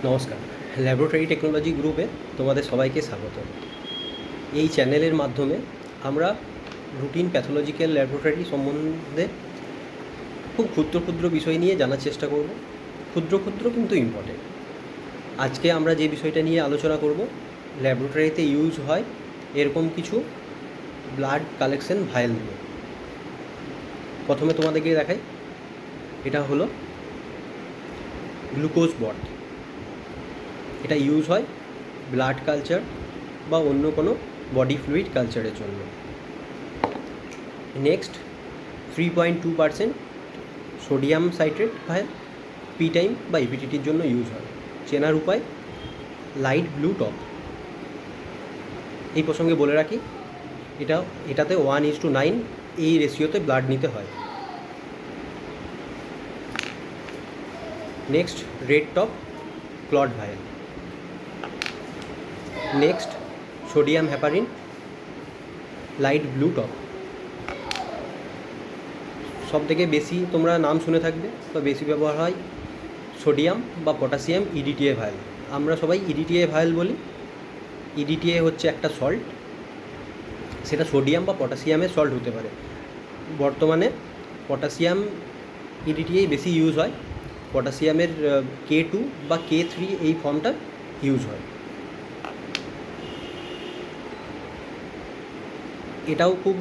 নমস্কার, laboratory technology গ্রুপে তোমাদের সবাইকে স্বাগত। এই চ্যানেলের মাধ্যমে আমরা রুটিন প্যাথোলজিক্যাল ল্যাবরেটরি সম্বন্ধে খুব ক্ষুদ্র ক্ষুদ্র বিষয় নিয়ে জানার চেষ্টা করব। ক্ষুদ্র ক্ষুদ্র কিন্তু ইম্পর্টেন্ট। আজকে আমরা যে বিষয়টা নিয়ে আলোচনা করব, ল্যাবরেটরিতে ইউজ হয় এরকম কিছু ব্লাড কালেকশন ভায়েল নিয়ে। প্রথমে তোমাদেরকে দেখাই, এটা হলো গ্লুকোজ বট। এটা ইউজ হয় ব্লাড কালচার বা অন্য কোনো বডি ফ্লুইড কালচারের জন্য। Next 3.2% sodium citrate vowel P time বা ইপিটিটির জন্য ইউজ হয়। চেনার উপায়, লাইট ব্লু টপ। এই প্রসঙ্গে বলে রাখি, এটাতে 1:9 এই রেশিওতে ব্লাড নিতে হয়। Next red top clot vial. Next sodium heparin light blue top. সব থেকে বেশি তোমরা নাম শুনে থাকবে বা বেশি ব্যবহার হয় সোডিয়াম বা পটাশিয়াম ইডিটিএ ভায়েল। আমরা সবাই ইডিটিএ ভায়েল বলি। ইডিটিএ হচ্ছে একটা সল্ট, সেটা সোডিয়াম বা পটাশিয়ামের সল্ট হতে পারে। বর্তমানে পটাশিয়াম ইডিটিএই বেশি ইউজ হয়। পটাশিয়ামের K2 বা K3 এই ফর্মটা ইউজ হয়। এটাও খুব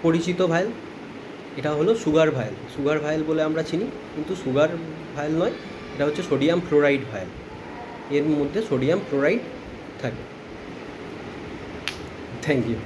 পরিচিত ভায়েল। এটা হলো সুগার ভায়েল। সুগার ভায়েল বলে আমরা চিনি, কিন্তু সুগার ভায়েল নয়, এটা হচ্ছে সোডিয়াম ফ্লোরাইড ভায়েল। এর মধ্যে সোডিয়াম ফ্লোরাইড থাকে। Thank you.